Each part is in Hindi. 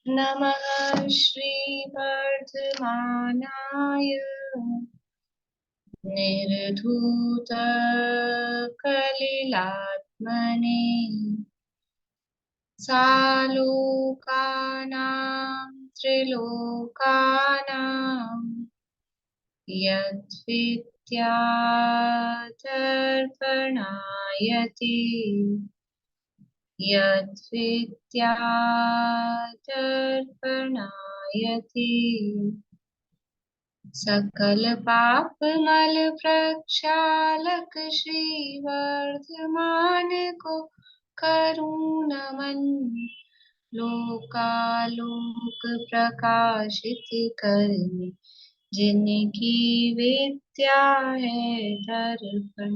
नमः श्रीवर्धमानाय निर्धूतकलिलात्मने सालोकानां त्रिलोकानां यद्विद्यादर्पणायति यद्विद्यादर्पणायति सकल पापमल प्रक्षालक श्रीवर्धमान को करुण नमन लोकालोक प्रकाशित करने जिनकी विद्या है दर्पण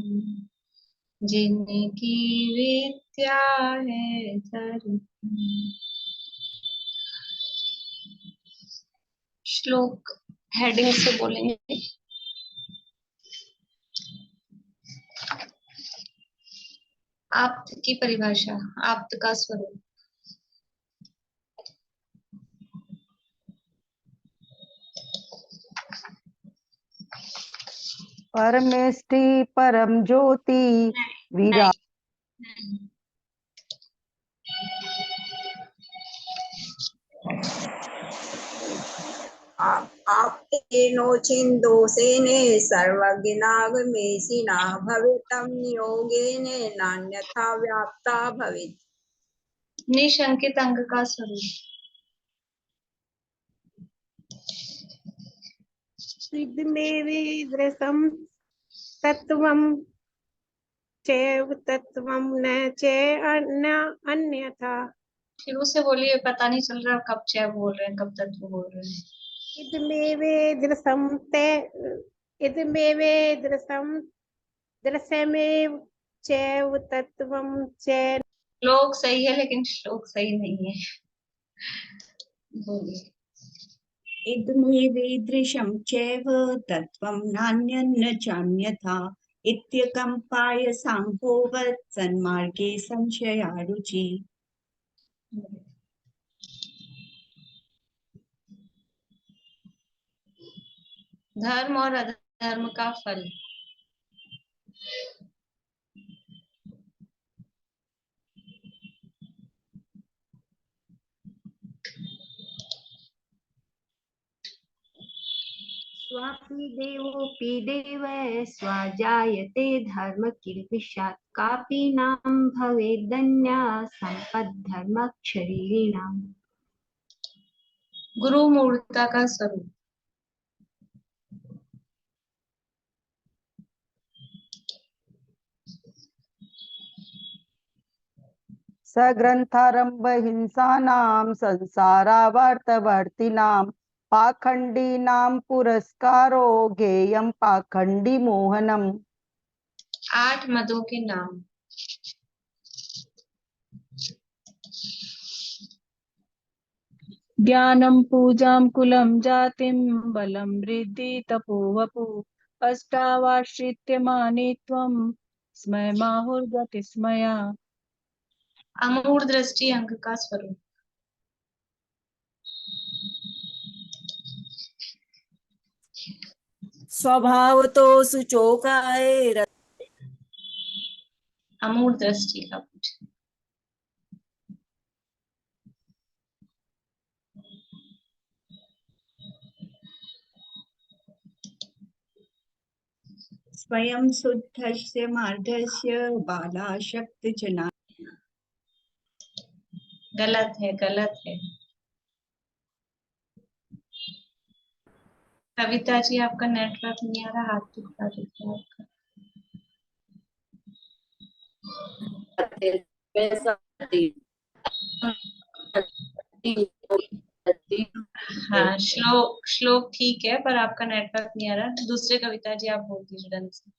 जिनकी विद्या है दर्पण। श्लोक हेडिंग से बोलेंगे। आप्त की परिभाषा, आप्त का स्वरूप। परमेष्टि परम ज्योति विराट। आप्तेनो छिन्दोसेने सर्वज्ञागमेशिना भवेतं नियोगेने नान्यथा व्याप्ता भवेत्। निशंकित अंग का स्वरूप। सिद्धमेवेदृशं तत्त्वं चैव तत्त्वं न अन्यथा। शुरू से बोलिए, पता नहीं चल रहा कब चय बोल रहे हैं कब तत्व बोल रहे हैं। इदमेवेदृशं दृश्यमेव चैव तत्त्वं च। श्लोक सही है लेकिन श्लोक सही नहीं है। बोलिए। इदमेवेदृशं चैव तत्त्वं नान्यन्न चान्यथा इत्यकम्पाय सांभोवत् सन्मार्गे संशयारुचि। धर्म और अधर्म का फल। स्वापि देवोऽपि देवः स्वाजायते धर्म किल्बिषात् कापि नाम भवेदन्या सम्पद्धर्मक्षरीणाम्। गुरु मूर्ता का स्वरूप। सग्रंथारंभ हिंसानां संसारावर्तवर्तिनां पाखंडीनां पुरस्कारो गेयं पाखंडी मोहनम्। 8 मदों के नाम। ज्ञानं पूजां कुलं जातिं बलं वृद्धि तपो वपु अष्टावाश्रित्यमानित्वं स्मयमाहुर्गतिस्मया। अमूढ़ दृष्टि अंग का स्वरूप। स्वभावतो सुचोकाय। अमूढ़ दृष्टि का पूछ। स्वयं शुद्धस्य मार्गस्य बालाशक्तिजना। गलत है, गलत है। कविता जी आपका नेटवर्क नहीं आ रहा, हाथ दिखा दीजिए आपका। हाँ, श्लोक ठीक है पर आपका नेटवर्क नहीं आ रहा। दूसरे कविता जी आप बोल दीजिए ढंग से।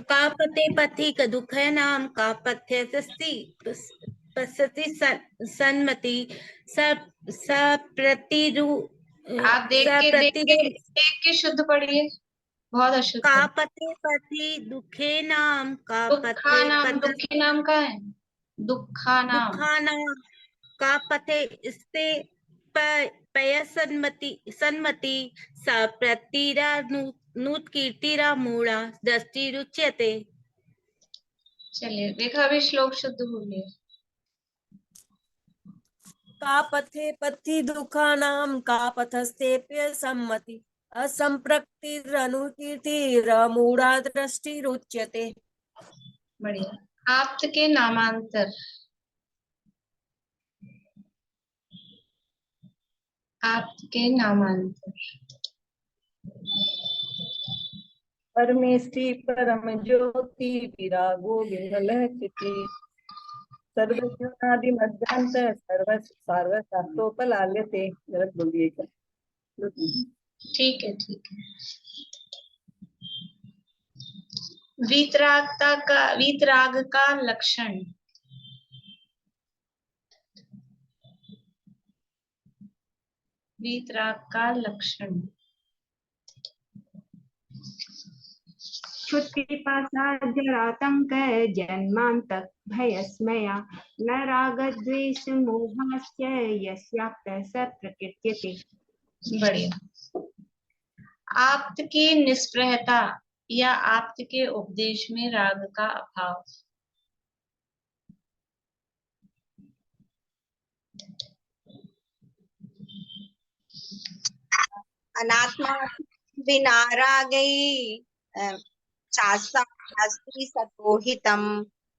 कापते पथिक दुःखनां कापथ्य पश्यति सन्मति सप्रतिरु। आप देख के शुद्ध पढ़िए, बहुत अशुद्ध। कापते पथि दुःखेनां कापथ्य दुखे नाम का है। दुःखानां दुःखानां का पथे स्ते पय सन्मति सा प्रतिरा नूत कीर्तिरा मूढ़ा दृष्टिरुच्यते। चलिए रेखा अभी श्लोक शुद्ध बोलिए। का पथे पथि दुःखानां का पथस्तेप्य सम्मति असंप्रक्तिरनुकीर्तिरमूढ़ा दृष्टिरुच्यते। बढ़िया। आप्त के नामांतर, आप्त के नामांतर। परमेष्टि परम ज्योति विरागो विमलहस्ति सर्वज्ञानादि मध्यांत सर्व सार्वशास्त्रोपलाल्यते। गलत बोल दिए क्या? ठीक है ठीक है। वीतराग का लक्षण। वीतराग का लक्षण। क्षुत्पिपासाजरातंक जन्मांतक भयस्मया न रागद्वेष मोहास्य यस्याप्त स प्रकीर्त्यते। बढ़िया। आप्त की निष्प्रहता या आप्त के उपदेश में राग का अभाव। अनात्मा बिना रागई शास्त्री सतोहितम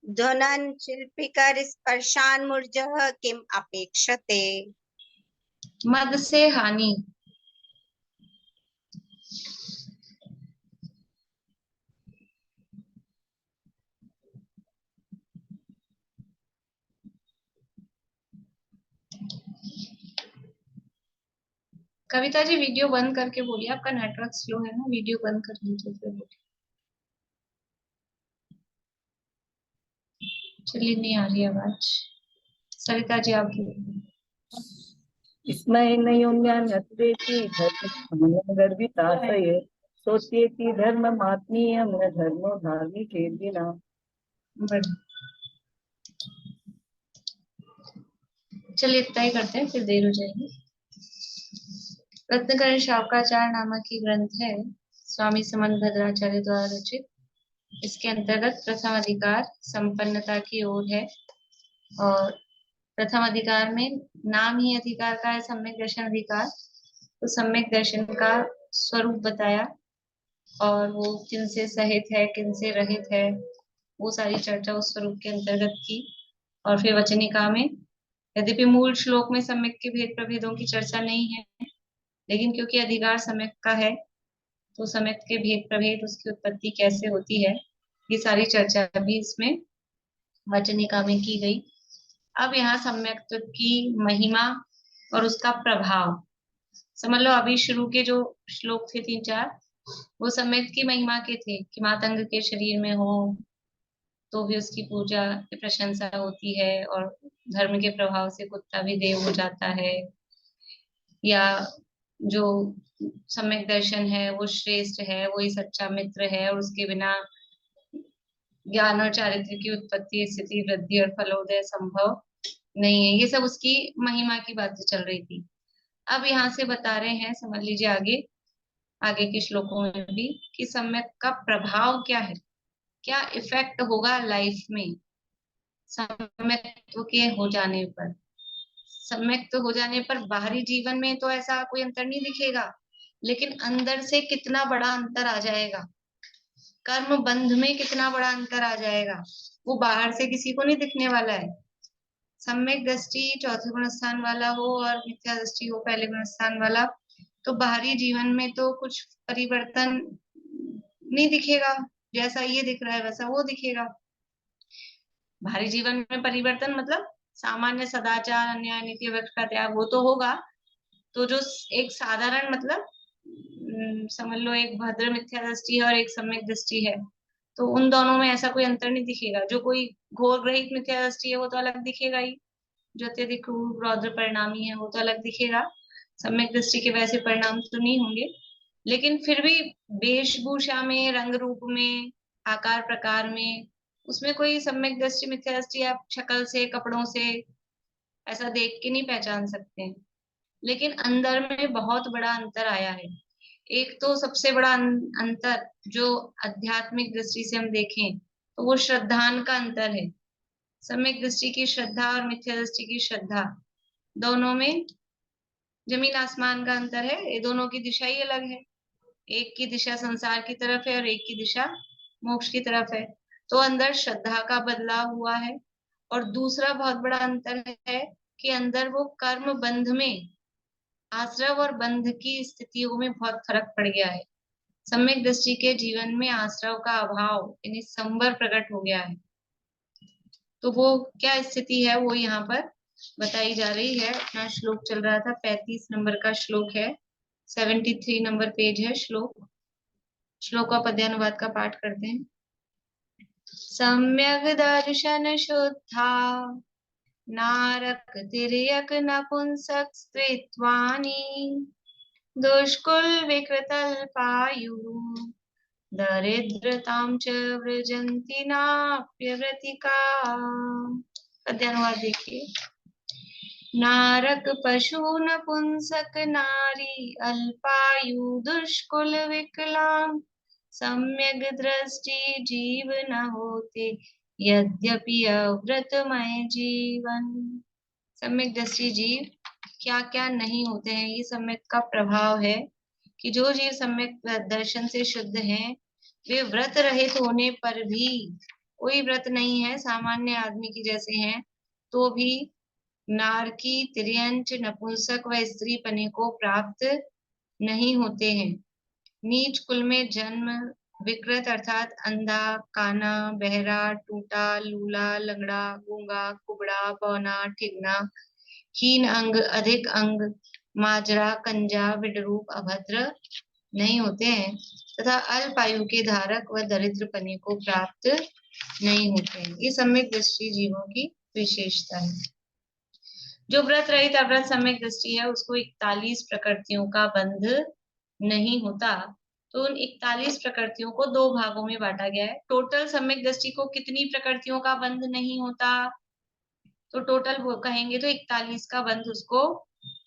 ध्वनन शिल्पिकर स्पर्शान्मुर्जः किम अपेक्षते। मद से हानि। कविता जी वीडियो बंद करके बोलिए, आपका नेटवर्क स्लो है ना, वीडियो बंद कर लीजिए फिर बोलिए। चलिए नहीं आ रही आवाज। सरिता जी आप बोलिए। स्मैनयोन्यान्यत्रेति धर्म गर्भिताशये सोच्येति धर्ममात्मीयं न धर्मो धार्मिकेर्विना। चलिए इतना ही करते हैं, फिर देर हो जाएगी। रत्नकरण शावकाचार्य नामक ही ग्रंथ है, स्वामी समंत भद्राचार्य द्वारा रचित। इसके अंतर्गत प्रथम अधिकार संपन्नता की ओर है और प्रथम अधिकार में नाम ही अधिकार का है, सम्यक दर्शन अधिकार। तो सम्यक दर्शन का स्वरूप बताया और वो किन से सहित है, किन से रहित है, वो सारी चर्चा उस स्वरूप के अंतर्गत की। और फिर वचनिका में यद्यपि मूल श्लोक में सम्यक के भेद प्रभेदों की चर्चा नहीं है, लेकिन क्योंकि अधिकार सम्यक का है तो सम्यक के भेद प्रभेद, उसकी उत्पत्ति कैसे होती है, ये सारी चर्चा भी इसमें वचनिका में की गई। अब यहाँ सम्यक्त्व की महिमा और उसका प्रभाव समझ लो। अभी शुरू के जो श्लोक थे 3-4 वो सम्यक की महिमा के थे कि मातंग के शरीर में हो तो भी उसकी पूजा की प्रशंसा होती है और धर्म के प्रभाव से कुत्ता भी देव हो जाता है, या जो सम्यक दर्शन है वो श्रेष्ठ है, वही सच्चा मित्र है और उसके बिना ज्ञान और चारित्र की उत्पत्ति, स्थिति, वृद्धि और फलोदय संभव नहीं है। ये सब उसकी महिमा की बातें चल रही थी। अब यहाँ से बता रहे हैं, समझ लीजिए आगे के श्लोकों में भी, कि सम्यक का प्रभाव क्या है, क्या इफेक्ट होगा लाइफ में सम्यक्त्व के हो जाने पर। सम्यक्त्व हो जाने पर बाहरी जीवन में तो ऐसा कोई अंतर नहीं दिखेगा, लेकिन अंदर से कितना बड़ा अंतर आ जाएगा, कर्म बंध में कितना बड़ा अंतर आ जाएगा, वो बाहर से किसी को नहीं दिखने वाला है। सम्यक दृष्टि चौथे गुण स्थान वाला हो और मिथ्या दृष्टि हो पहले गुण स्थान वाला, तो बाहरी जीवन में तो कुछ परिवर्तन नहीं दिखेगा, जैसा ये दिख रहा है वैसा वो दिखेगा। बाहरी जीवन में परिवर्तन मतलब सामान्य सदाचार, अन्याय, नीति, वृक्ष का त्याग, वो तो होगा। तो जो एक साधारण मतलब समझ लो एक भद्र मिथ्या दृष्टि है और एक सम्यक दृष्टि है, तो उन दोनों में ऐसा कोई अंतर नहीं दिखेगा। जो कोई घोर ग्रहित मिथ्या दृष्टि है वो तो अलग दिखेगा ही, जो अत्यधिक क्रूर रौद्र परिणामी है वो तो अलग दिखेगा। सम्यक दृष्टि के वैसे परिणाम तो नहीं होंगे, लेकिन फिर भी वेशभूषा में, रंग रूप में, आकार प्रकार में उसमें कोई सम्यक दृष्टि मिथ्या दृष्टि आप शक्ल से, कपड़ों से ऐसा देख के नहीं पहचान सकते हैं। लेकिन अंदर में बहुत बड़ा अंतर आया है। एक तो सबसे बड़ा अंतर जो आध्यात्मिक दृष्टि से हम देखें तो वो श्रद्धान का अंतर है। सम्यक दृष्टि की श्रद्धा और मिथ्या दृष्टि की श्रद्धा, दोनों में जमीन आसमान का अंतर है। ये दोनों की दिशा ही अलग है। एक की दिशा संसार की तरफ है और एक की दिशा मोक्ष की तरफ है। तो अंदर श्रद्धा का बदलाव हुआ है। और दूसरा बहुत बड़ा अंतर है कि अंदर वो कर्म बंध में, आश्रव और बंध की स्थितियों में बहुत फर्क पड़ गया है। सम्यक दृष्टि के जीवन में आश्रव का अभाव यानी संवर प्रकट हो गया है। तो वो क्या स्थिति है वो यहाँ पर बताई जा रही है। अपना श्लोक चल रहा था, 35 नंबर का श्लोक है, 73 नंबर पेज है श्लोक। श्लोक का पद्यानुवाद का पाठ करते हैं। सम्यक दर्शन शुद्धा नारक तिर्यक नपुंसक स्त्रीत्वानि दुष्कुल विकृतल्पायु दरिद्रतां च व्रजन्ति नाप्यव्रतिका। पद्यानुवाद देखिए। नारक पशु नपुंसक नारी अल्पायु दुष्कुल विकलांग सम्यक दृष्टि जीव न होते यद्यपि अव्रतमय जीवन। सम्यक दृष्टि जीव क्या क्या नहीं होते हैं, ये सम्यक का प्रभाव है कि जो जीव सम्यक दर्शन से शुद्ध हैं वे व्रत रहित होने पर भी, कोई व्रत नहीं है, सामान्य आदमी की जैसे हैं, तो भी नारकी, तिर्यंच, नपुंसक व स्त्री पने को प्राप्त नहीं होते हैं। नीच कुल में जन्म, विकृत अर्थात अंधा, काना, बहरा, टूटा, लूला, लंगड़ा, गूंगा, कुबड़ा, बौना, ठिगना, हीन अंग, अधिक अंग, माजरा, कंजा, विडरूप, अभद्र नहीं होते हैं तथा अल्पायु के धारक व दरिद्रपने को प्राप्त नहीं होते हैं। ये सम्यक दृष्टि जीवों की विशेषता है। जो व्रत रहित अव्रत सम्यक दृष्टि है उसको 41 प्रकृतियों का बंध नहीं होता। तो उन 41 प्रकृतियों को दो भागों में बांटा गया है। टोटल सम्यक दृष्टि को कितनी प्रकृतियों का बंध नहीं होता, तो टोटल वो कहेंगे तो 41 का बंध उसको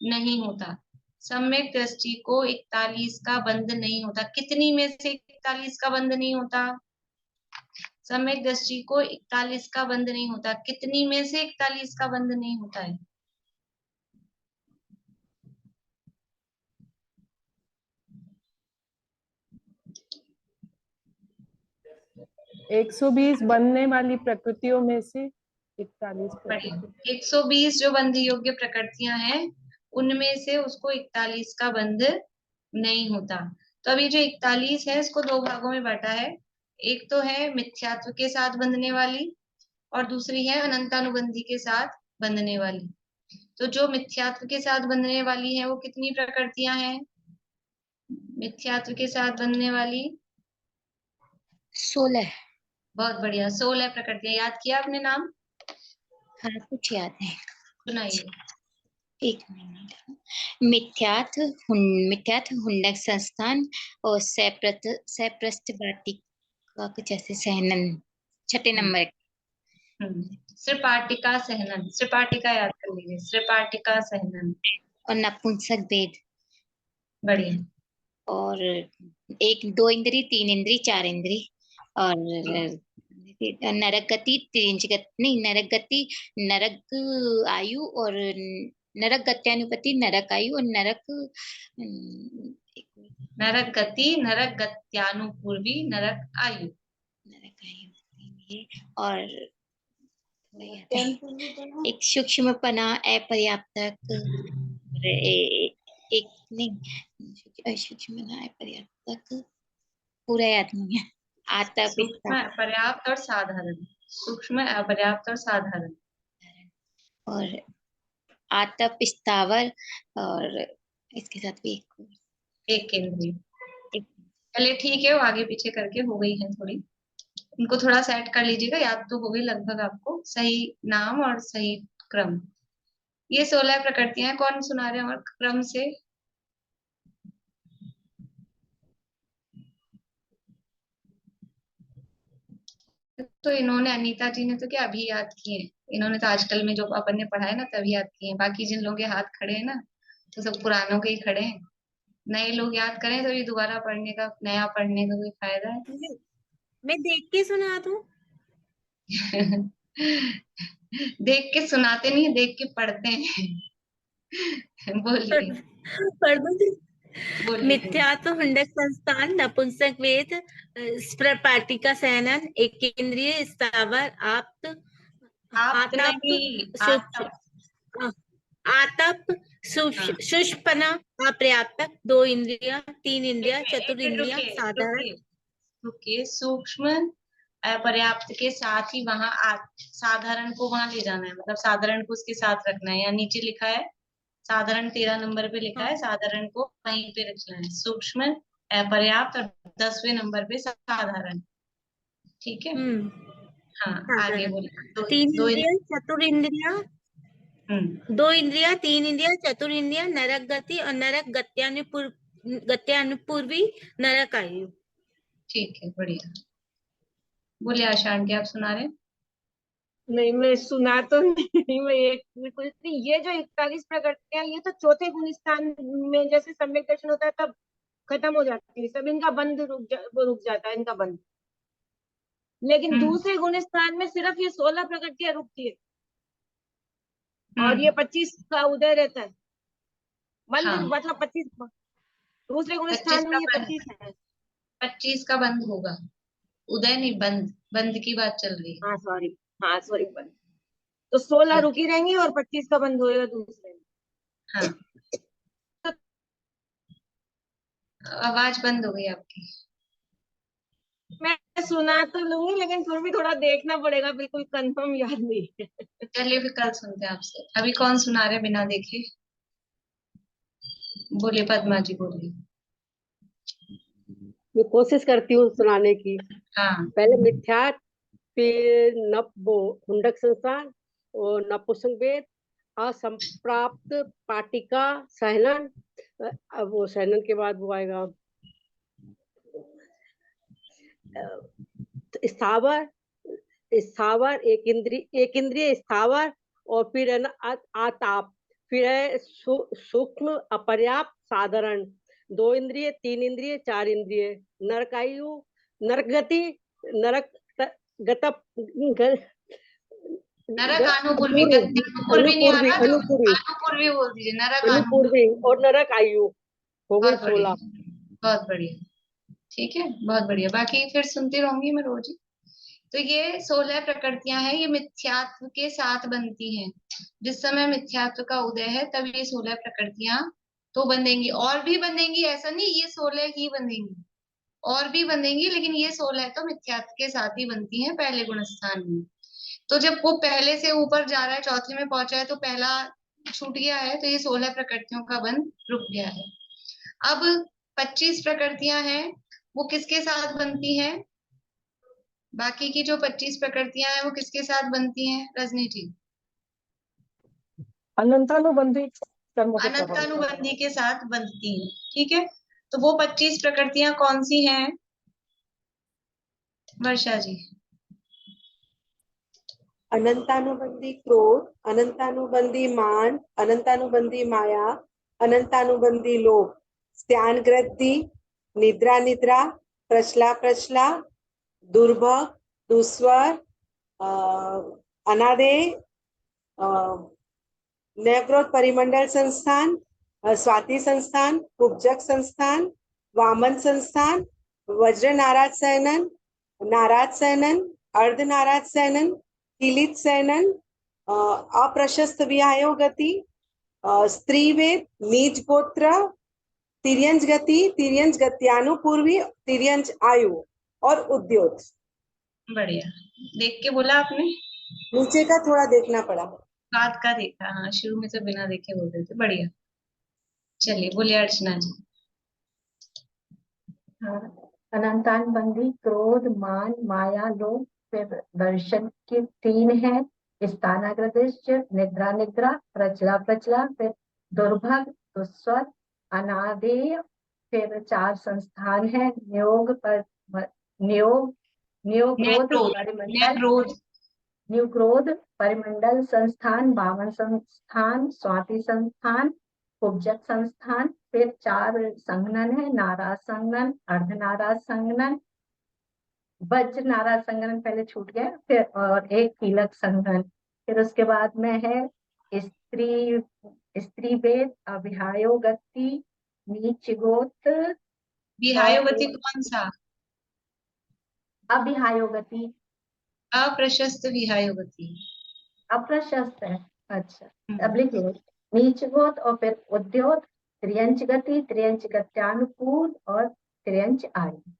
नहीं होता। सम्यक दृष्टि को 41 का बंध नहीं होता। कितनी में से 41 का बंध नहीं होता? सम्यक दृष्टि को 41 का बंध नहीं होता। कितनी में से 41 का बंध नहीं होता है? 120 बनने वाली प्रकृतियों में से 41 प्रकृति। 120 जो बंध योग्य प्रकृतियां हैं उनमें से उसको 41 का बंध नहीं होता। तो अभी जो 41 है इसको दो भागों में बांटा है। एक तो है मिथ्यात्व के साथ बंधने वाली और दूसरी है अनंतानुबंधी के साथ बंधने वाली। तो जो मिथ्यात्व के साथ बंधने वाली है वो कितनी प्रकृतियां हैं? मिथ्यात्व के साथ बंधने वाली 16। बहुत बढ़िया, 16 प्रकृतियां। याद किया आपने नाम? हाँ कुछ याद है, सुनाइए। एक मिनट। मिथ्यात्व हुंडक संस्थान और सप्रस्टवाटिका कुछ ऐसे सहनन 6 नंबर। श्रीपाटिका सहनन, श्रीपाटिका याद कर लीजिए, श्रीपाटिका सहनन। और नपुंसक भेद। बढ़िया। और 1 2 इंद्री 3 इंद्री 4 इंद्री। और नरक गति नहीं, नरक गति, नरक आयु और नरक गत्यानुपति, नरक आयु और नरक गति, नरक गत्यानुपूर्वी, नरक आयु। और एक सूक्ष्मपना, अपर्याप्तक, एक नहीं सूक्ष्मपना अपर्याप्तक पूरा याद नहीं है। सूक्ष्म, अपर्याप्त और साधारण। सूक्ष्म, अपर्याप्त और साधारण। और आतप, स्थावर और इसके साथ भी एक इंद्रिय। चलिए ठीक है, वो आगे पीछे करके हो गई है थोड़ी, उनको थोड़ा सेट कर लीजिएगा। याद तो हो गई लगभग आपको, सही नाम और सही क्रम। ये 16 प्रकृतियां कौन सुना रहे हैं और क्रम से? तो इन्होंने, अनीता जी ने तो क्या अभी याद किए, इन्होंने तो आजकल में जो अपन ने पढ़ा है ना तभी याद किए हैं। बाकी जिन लोगों के हाथ खड़े हैं ना, तो सब पुरानों के ही खड़े हैं। नए लोग याद करें तो ये दोबारा पढ़ने का, नया पढ़ने का कोई फायदा मैं देख के सुना दूं? है? देख के सुनाते नहीं, देख के पढ़ते हैं। बोलिए पढ़ दूं? बोलिए। मिथ्यात्व हुंडक संस्थान नपुंसक वेद पाटिका सैनन एक केंद्रीय स्थावर आप्त आप आताप नहीं, शुष्क आतप हाँ। शुष्पना अपर्याप्तक दो इंद्रिया तीन इंद्रिया एक चतुर मिनट इंद्रिया रुकिए साधारण। रुकिए रुकिए, सूक्ष्म अपर्याप्त के साथ ही वहां साधारण को वहां ले जाना है, मतलब साधारण को उसके साथ रखना है। यहाँ नीचे लिखा है साधारण, 13 नंबर पे लिखा है साधारण को वहीं पे रखना है। सूक्ष्म अपर्याप्त और 10वें नंबर पे साधारण। ठीक है, हाँ आगे साधारण बोलिए। दो तीन दो इंद्रिया चतुर इंद्रिया दो इंद्रिया तीन इंद्रिया चतुर इंद्रिया नरक गति और नरक गत्यानुपूर्वी नरक आयु। ठीक है, बढ़िया। बोलिए आशा आंटी, आप सुना रहे हैं? नहीं, मैं सुना तो नहीं, मैं एक बिल्कुल नहीं। ये जो 41 प्रकृतियां, ये तो चौथे गुण स्थान में जैसे सम्यक दर्शन होता है तब खत्म हो जाती है सब, इनका बंद वो रुक जाता है इनका बंद। लेकिन दूसरे गुण स्थान में सिर्फ ये 16 प्रकृतियां रुकती है और ये 25 का उदय रहता है। बंद हाँ, मतलब 25 दूसरे गुण 25 स्थान में का ये बंद, 25 है। 25 का बंद होगा, उदय नहीं, बंद, बंद की बात चल रही है। हाँ सॉरी बंद। तो 16 ठीक रुकी रहेंगी और 25 का बंद होएगा दूसरे में। हाँ, आवाज बंद हो गई आपकी। मैं सुना तो लूंगी लेकिन फिर भी थोड़ा देखना पड़ेगा, बिल्कुल कंफर्म याद नहीं है। चलिए फिर कल सुनते हैं आपसे। अभी कौन सुना रहे बिना देखे? बोलिए पद्मा जी, बोलिए। मैं कोशिश करती हूँ सुनाने की। हाँ, पहले मिथ्या, फिर वो हुंडक संस्थान और नपुंसक वेद, असंप्राप्त पाटिका सहनन। अब वो सहनन के बाद वो आएगा स्थावर, स्थावर एक इंद्रिय स्थावर, और फिर है ना आताप, फिर है सूक्ष्म अपर्याप्त साधारण, दो इंद्रिय तीन इंद्रिय चार इंद्रिय, नरकायु नरकगति नरक गतप नरक अनुपूर्वी, गत्यानुपूर्वी नहीं आ अनुपूर्वी रहा तो अनुपूर्वी अनुपूर्वी बोल दीजिए, नरक अनुपूर्वी। अनुपूर्वी और नरक आयु हो गई बहुत बढ़िया, 16। बहुत बढ़िया। ठीक है, बहुत बढ़िया। बाकी फिर सुनती रहूंगी मैं रोज ही। तो ये 16 प्रकृतियां हैं, ये मिथ्यात्व के साथ बनती हैं। जिस समय मिथ्यात्व का उदय है तब ये 16 प्रकृतियां तो बंधेंगी, और भी बंधेंगी, ऐसा नहीं ये 16 ही बंधेंगी, और भी बंधेंगी, लेकिन ये 16 तो मिथ्यात्व के साथ ही बनती हैं पहले गुण स्थान में। तो जब वो पहले से ऊपर जा रहा है, चौथे में पहुंचा है, तो पहला छूट गया है, तो ये 16 प्रकृतियों का बंध रुक गया है। अब 25 प्रकृतियां हैं, वो किसके साथ बनती हैं? बाकी की जो 25 प्रकृतियां हैं वो किसके साथ बनती हैं रजनी जी? अनंतानुबंधी कर्मों के प्रभाव। अनंतानुबंधी के साथ बनती हैं। ठीक है, तो वो 25 प्रकृतियां कौन सी हैं वर्षा जी? अनंतानुबंधी क्रोध, अनंतानुबंधी मान, अनंतानुबंधी माया, अनंतानुबंधी लोभ, स्त्यानग्रद्धि, निद्रा निद्रा, प्रचला प्रचला, दुर्भग, दुस्वर, अनादेय, नवग्रोध परिमंडल संस्थान, स्वाति संस्थान, उपजक संस्थान, वामन संस्थान, वज्र नाराज सैनन, अर्ध नाराज सैनन, किलित सैनन, अप्रशस्त विहायो गति, स्त्री वेद, नीच गोत्र, तिर्यंज गति, तिर्यंज गत्यानुपूर्वी, तिर्यंज आयु और उद्योग। बढ़िया, देख के बोला आपने? नीचे का थोड़ा देखना पड़ा। बात का देखा, हाँ शुरू में तो बिना देखे बोल रहे थे। बढ़िया, चलिए बोलिए अर्चना जी। अनंतानुबंधी क्रोध मान माया लोभ फिर दर्शन के 3 है। स्थानाग्रदिश्य निद्रा निद्रा प्रचला प्रचला, फिर दुर्भग दुस्वर अनादेय, फिर 4 संस्थान है। नियोग न्यू क्रोध न्यक्रोध परिमंडल, न्यक्रोध न्यू क्रोध परिमंडल संस्थान, वामन संस्थान, स्वाति संस्थान, कुब्जक संस्थान, फिर 4 संघनन है, नाराज संघनन, अर्धनाराज संघनन, वज्र नाराज संघनन पहले छूट गया, फिर और एक कीलक संघनन, फिर उसके बाद में है स्त्री स्त्री वेद, अभिहायो गति, नीच गोत्र, विहायोगति कौन सा? अभिहायो गति, अप्रशस्त विहायोगति। अप्रशस्त है, अच्छा अब लिख लो, नीच गोत और फिर उद्योत, त्रियंच गति, त्रियंच गत्यानुकूल और त्रियंच आयु।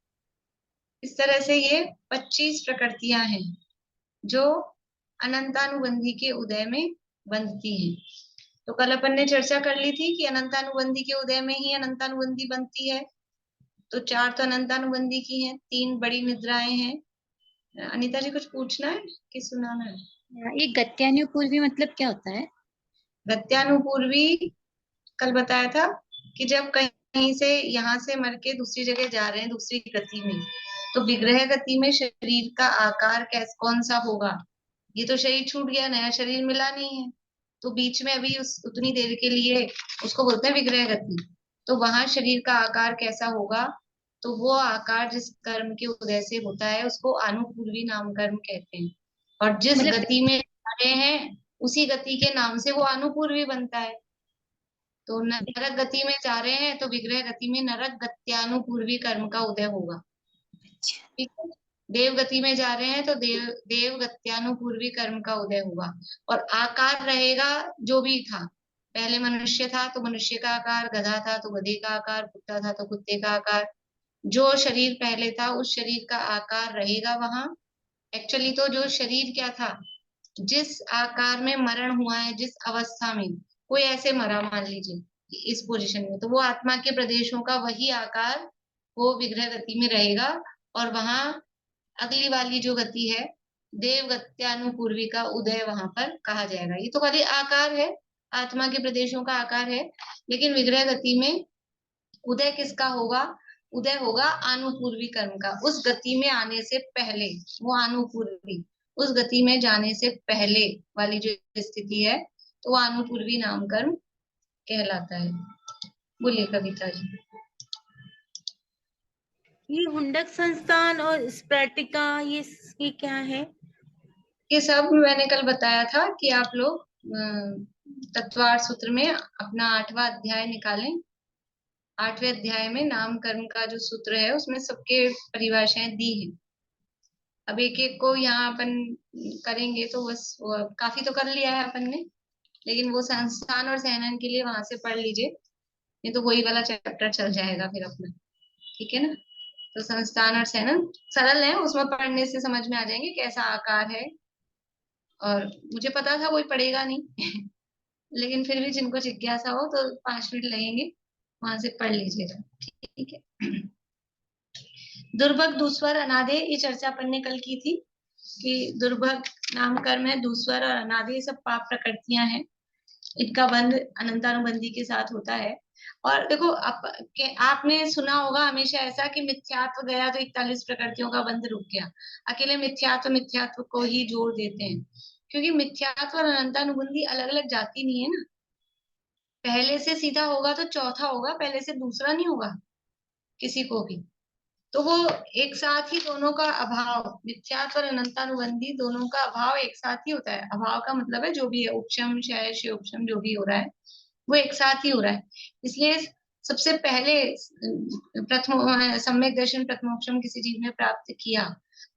इस तरह से ये 25 प्रकृतियां हैं जो अनंतानुबंधी के उदय में बंधती हैं। तो कल अपन ने चर्चा कर ली थी कि अनंतानुबंधी के उदय में ही अनंतानुबंधी बनती है। तो 4 तो अनंतानुबंधी की हैं, 3 बड़ी निद्राएं हैं। अनीता जी कुछ पूछना है कि सुनाना है? ये गत्यानुपूर्वी मतलब क्या होता है? गत्यानुपूर्वी कल बताया था कि जब कहीं से यहाँ से मर के दूसरी जगह जा रहे हैं दूसरी गति में, तो विग्रह गति में शरीर का आकार कौन सा होगा। ये तो शरीर छूट गया, नया शरीर मिला नहीं है, तो बीच में अभी उतनी देर के लिए उसको बोलते हैं विग्रह गति। तो वहां शरीर का आकार कैसा होगा, तो वो आकार जिस कर्म के उदय से होता है उसको आनुपूर्वी नाम कर्म कहते हैं। और जिस मतलब गति में जा रहे हैं उसी गति के नाम से वो आनुपूर्वी बनता है। तो नरक गति में जा रहे हैं तो विग्रह गति में नरक गत्यानुपूर्वी कर्म का उदय होगा। ठीक है। देव गति में जा रहे हैं तो देव गत्यानुपूर्वी कर्म का उदय होगा। और आकार रहेगा जो भी था, पहले मनुष्य था तो मनुष्य का आकार, गधा था तो गधे का आकार, कुत्ता था तो कुत्ते का आकार, जो शरीर पहले था उस शरीर का आकार रहेगा वहां। एक्चुअली तो जो शरीर क्या था, जिस आकार में मरण हुआ है, जिस अवस्था में कोई ऐसे मरा मान लीजिए इस पोजीशन में, तो वो आत्मा के प्रदेशों का वही आकार वो विग्रह गति में रहेगा। और वहां अगली वाली जो गति है देव गत्यानुपूर्वी का उदय वहां पर कहा जाएगा। ये तो खाली आकार है, आत्मा के प्रदेशों का आकार है, लेकिन विग्रह गति में उदय किसका होगा? उदय होगा आनुपूर्वी कर्म का। उस गति में आने से पहले, वो आनुपूर्वी, उस गति में जाने से पहले वाली जो स्थिति है तो वो आनुपूर्वी नाम कर्म कहलाता है। बोलिए कविता जी। ये हुंडक संस्थान और स्प्रैटिका ये क्या है? ये सब मैंने कल बताया था कि आप लोग तत्वार्थ सूत्र में अपना 8वां अध्याय निकालें। 8वें अध्याय में नाम कर्म का जो सूत्र है उसमें सबके परिभाषाएं दी हैं। अब एक एक को यहाँ अपन करेंगे तो बस काफी तो कर लिया है अपन ने, लेकिन वो संस्थान और सहनन के लिए वहां से पढ़ लीजिए, नहीं तो वही वाला चैप्टर चल जाएगा फिर अपना। ठीक है ना? तो संस्थान और सहनन सरल है, उसमें पढ़ने से समझ में आ जाएंगे कैसा आकार है। और मुझे पता था कोई पढ़ेगा नहीं लेकिन फिर भी जिनको जिज्ञासा हो तो 5 मिनट लगेंगे, वहां से पढ़ लीजिएगा। ठीक है। दुर्भग, दूस्वर, अनादे, ये चर्चा अपन ने कल की थी कि दुर्भग नाम कर्म है, दूस्वर और अनादे ये सब पाप प्रकृतियां हैं। इनका बंध अनंतानुबंधी के साथ होता है। और देखो आपने सुना होगा हमेशा ऐसा कि मिथ्यात्व गया तो 41 प्रकृतियों का बंध रुक गया। अकेले मिथ्यात्व को ही जोड़ देते हैं, क्योंकि मिथ्यात्व और अनंतानुबंधी अलग अलग जाति नहीं है ना। पहले से सीधा होगा तो चौथा होगा, पहले से दूसरा नहीं होगा किसी को भी। तो वो एक साथ ही दोनों का अभाव, मिथ्यात्व और अनंतानुबंधी दोनों का अभाव एक साथ ही होता है। अभाव का मतलब है जो भी है, उपशम शय उपशम जो भी हो रहा है वो एक साथ ही हो रहा है। इसलिए सबसे पहले प्रथम सम्यक दर्शन प्रथमोपशम किसी जीव ने प्राप्त किया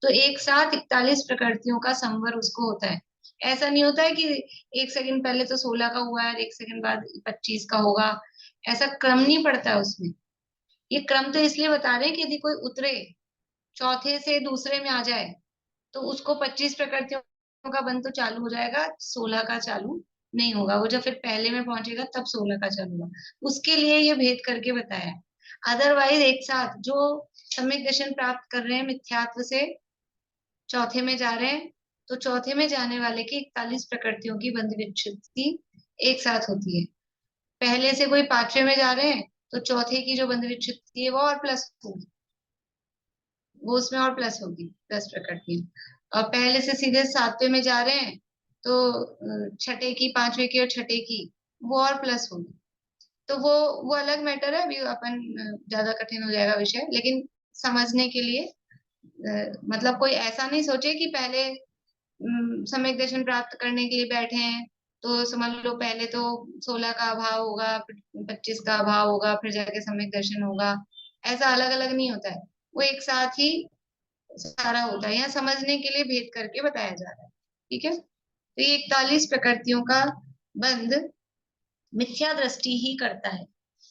तो एक साथ 41 प्रकृतियों का संवर उसको होता है। ऐसा नहीं होता है कि 1 सेकंड पहले तो 16 का हुआ है, 1 सेकंड बाद 25 का होगा, ऐसा क्रम नहीं पड़ता है उसमें। ये क्रम तो इसलिए बता रहे हैं कि यदि कोई उतरे चौथे से दूसरे में आ जाए तो उसको 25 प्रकृतियों का बंध तो चालू हो जाएगा, 16 का चालू नहीं होगा। वो जब फिर पहले में पहुंचेगा तब 16 का चालू होगा। उसके लिए ये भेद करके बताया। अदरवाइज एक साथ जो सम्यक दर्शन प्राप्त कर रहे हैं मिथ्यात्व से चौथे में जा रहे हैं, तो चौथे में जाने वाले की 41 प्रकृतियों की बंध विच्छित्ति एक साथ होती है। पहले से कोई 5वें में जा रहे हैं तो चौथे की जो बंध विच्छित्ति है वो और प्लस होगी। वो उसमें और प्लस होगी, प्लस प्रकृतियां। और पहले से सीधे सातवें में जा रहे हैं तो छठे की, पांचवें की और छठे की वो और प्लस होगी। तो वो अलग मैटर है, अभी अपन ज्यादा कठिन हो जाएगा विषय, लेकिन समझने के लिए मतलब कोई ऐसा नहीं सोचे कि पहले सम्यक दर्शन प्राप्त करने के लिए बैठे हैं तो समझ लो पहले तो 16 का अभाव होगा, फिर 25 का अभाव होगा, फिर जाके सम्यक दर्शन होगा। ऐसा अलग अलग नहीं होता है, वो एक साथ ही सारा होता है। यहाँ समझने के लिए भेद करके बताया जा रहा है। ठीक है, तो ये 41 प्रकृतियों का बंध मिथ्या दृष्टि ही करता है।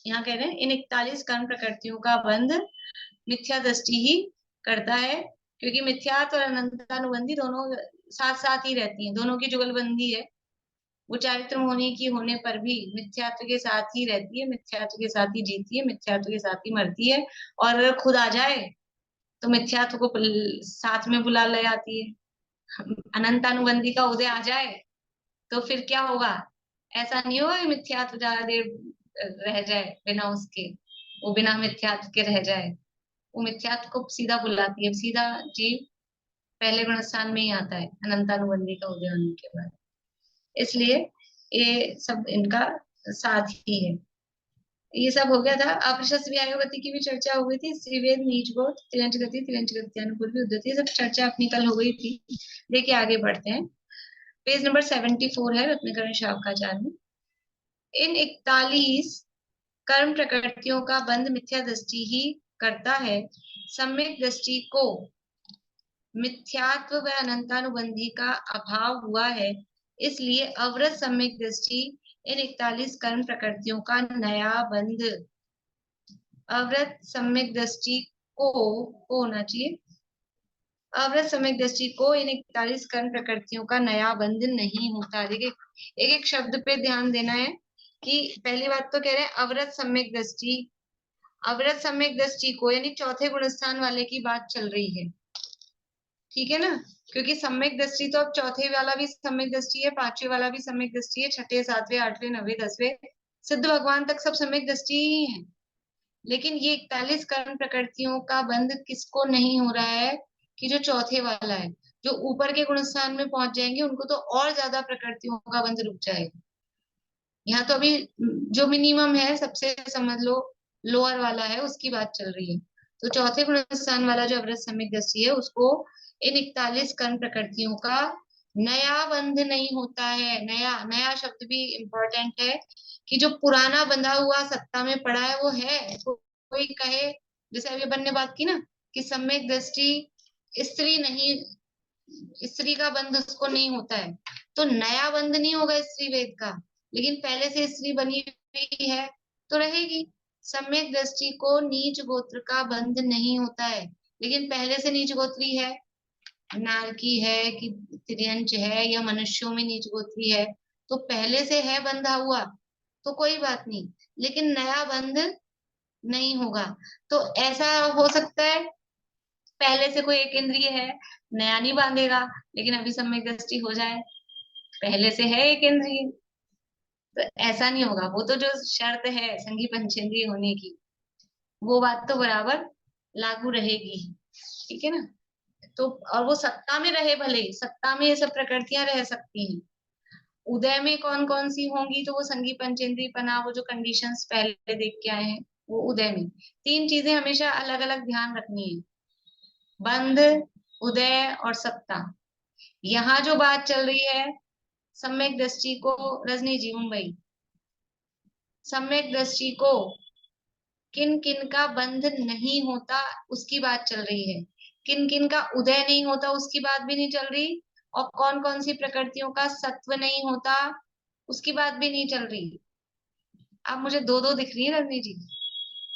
यहाँ कह रहे हैं इन 41 कर्म प्रकृतियों का बंध मिथ्या दृष्टि ही करता है, क्योंकि मिथ्यात्व और अनंतानुबंधी दोनों साथ साथ ही रहती हैं, दोनों की जुगलबंदी है। वो चारित्र होने की होने पर भी मिथ्यात्व के साथ ही रहती है, मिथ्यात्व के साथ ही जीती है, मिथ्यात्व के साथ ही मरती है। और अगर खुद आ जाए तो मिथ्यात्व को साथ में बुला ले आती है। अनंतानुबंधी का उदय आ जाए तो फिर क्या होगा? ऐसा नहीं होगा कि मिथ्यात्व ज्यादा देर रह जाए बिना उसके, वो बिना मिथ्यात्व के रह जाए। वो मिथ्यात्व को सीधा बुलाती है, सीधा जीव पहले गुण स्थान में ही आता है अनंतानुबंधी का उदय होने के बाद। इसलिए ये सब इनका साथ ही है। ये सब हो गया था। अप्रशस्त्र व्यायोगति की भी चर्चा हो गई थी। श्रीवेद, नीचबोध, तिरंच गति, तिरंच गत्यानुकूल भी उद्धति, ये सब चर्चा अपनी कल हो गई थी। देखिए आगे बढ़ते हैं, पेज नंबर 74 है रत्नकरण शावकाचार्य में। इन 41 कर्म प्रकृतियों का बंध मिथ्या दृष्टि ही करता है। सम्यक दृष्टि को मिथ्यात्व व अनंतानुबंधी का अभाव हुआ है, इसलिए अवरत सम्यक दृष्टि इन 41 कर्म प्रकृतियों का नया बंध, अवरत सम्यक दृष्टि को होना चाहिए, अवरत सम्यक दृष्टि को इन 41 कर्म प्रकृतियों का नया बंध नहीं होता। देखिए एक एक शब्द पे ध्यान देना है कि पहली बात तो कह रहे हैं अवरत सम्यक दृष्टि, अवरत सम्यक दृष्टि को यानी चौथे गुण स्थान वाले की बात चल रही है। ठीक है ना, क्योंकि सम्यक दृष्टि तो अब चौथे वाला भी सम्यक दृष्टि है, पांचवे वाला भी सम्यक दृष्टि है, छठे, सातवें, आठवें, नवे, 10वें सिद्ध भगवान तक सब सम्यक दृष्टि ही है। लेकिन ये 41 कर्म प्रकृतियों का बंध किसको नहीं हो रहा है? कि जो चौथे वाला है, जो ऊपर के गुण स्थान में पहुंच जाएंगे उनको तो और ज्यादा प्रकृतियों का बंध रुक जाएगा। यहाँ तो अभी जो मिनिमम है सबसे समझ लो लोअर वाला है, उसकी बात चल रही है। तो चौथे गुण स्थान वाला जो अवरत सम्यक दृष्टि है उसको इन 41 कर्म प्रकृतियों का नया बंध नहीं होता है। नया, नया शब्द भी इम्पोर्टेंट है कि जो पुराना बंधा हुआ सत्ता में पड़ा है वो है। कोई कहे जैसे अभी अपन ने बात की ना कि सम्यक दृष्टि स्त्री नहीं, स्त्री का बंध उसको नहीं होता है, तो नया बंध नहीं होगा स्त्री वेद का, लेकिन पहले से स्त्री बनी हुई है तो रहेगी। सम्यक दृष्टि को नीच गोत्र का बंध नहीं होता है, लेकिन पहले से नीच गोत्री है, नारकी है कि तिर्यंच है या मनुष्यों में नीच गोत्री है, तो पहले से है बंधा हुआ तो कोई बात नहीं, लेकिन नया बंध नहीं होगा। तो ऐसा हो सकता है पहले से कोई एक इंद्रिय है, नया नहीं बांधेगा, लेकिन अभी सम्यक दृष्टि हो जाए, पहले से है एक इंद्रिय, तो ऐसा नहीं होगा। वो तो जो शर्त है संगी पंचेंद्रिय होने की, वो बात तो बराबर लागू रहेगी। ठीक है ना, तो और वो सत्ता में रहे, भले सत्ता में ये सब प्रकृतियां रह सकती हैं। उदय में कौन कौन सी होंगी? तो वो संगी पंचेंद्रिय पना, वो जो कंडीशंस पहले देख के आए हैं वो उदय में। तीन चीजें हमेशा अलग अलग ध्यान रखनी है, बंध, उदय और सत्ता। यहाँ जो बात चल रही है सम्यक दृष्टि को, रजनी जी मुंबई, सम्यक दृष्टि को किन किन का बंध नहीं होता उसकी बात चल रही है, किन किन का उदय नहीं होता उसकी बात भी नहीं चल रही, और कौन कौन सी प्रकृतियों का सत्व नहीं होता उसकी बात भी नहीं चल रही। आप मुझे दो दो दिख रही है रजनी जी,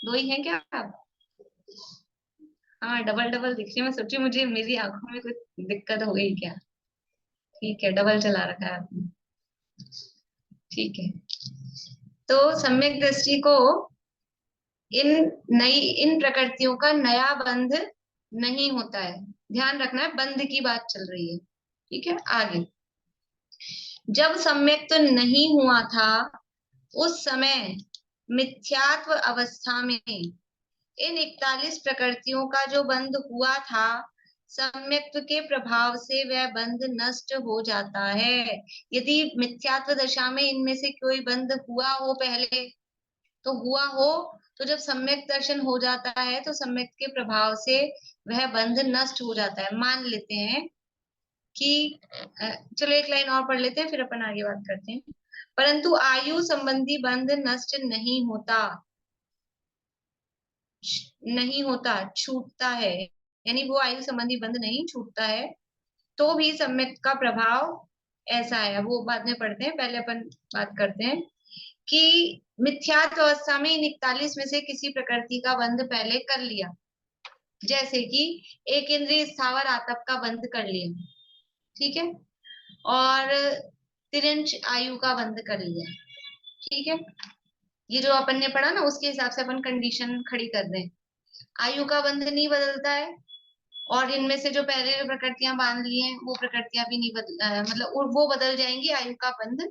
दो ही हैं क्या आप? हाँ डबल डबल दिख रही है, मैं सोची मुझे मेरी आंखों में कुछ दिक्कत हो गई क्या। ठीक है, डबल चला रखा है आपने, ठीक है। तो सम्यक दृष्टि को इन प्रकृतियों का नया बंध नहीं होता है, ध्यान रखना है, बंध की बात चल रही है। ठीक है, आगे जब सम्यक तो नहीं हुआ था उस समय मिथ्यात्व अवस्था में इन 41 प्रकृतियों का जो बंध हुआ था, सम्यक्त्व के प्रभाव से वह बंध नष्ट हो जाता है। यदि मिथ्यात्व दशा में इनमें से कोई बंध हुआ हो पहले, तो हुआ हो, तो जब सम्यक दर्शन हो जाता है तो सम्यक के प्रभाव से वह बंध नष्ट हो जाता है। मान लेते हैं कि चलो एक लाइन और पढ़ लेते हैं, फिर अपन आगे बात करते हैं। परंतु आयु संबंधी बंध नष्ट नहीं होता, छूटता है। यानी वो आयु संबंधी बंध नहीं छूटता है, तो भी सम्यक का प्रभाव ऐसा है। वो बाद में पढ़ते हैं, पहले अपन बात करते हैं कि मिथ्यात्व अवस्था में इन 41 में से किसी प्रकृति का बंध पहले कर लिया, जैसे कि एक इंद्रिय स्थावर आतप का बंध कर लिया, ठीक है, और तिर्यंच आयु का बंध कर लिया, ठीक है। ये जो अपन ने पढ़ा ना, उसके हिसाब से अपन कंडीशन खड़ी कर रहे हैं। आयु का बंध नहीं बदलता है, और इनमें से जो पहले जो प्रकृतियां बांध ली हैं वो प्रकृतियां भी नहीं मतलब वो बदल जाएंगी, आयु का बंध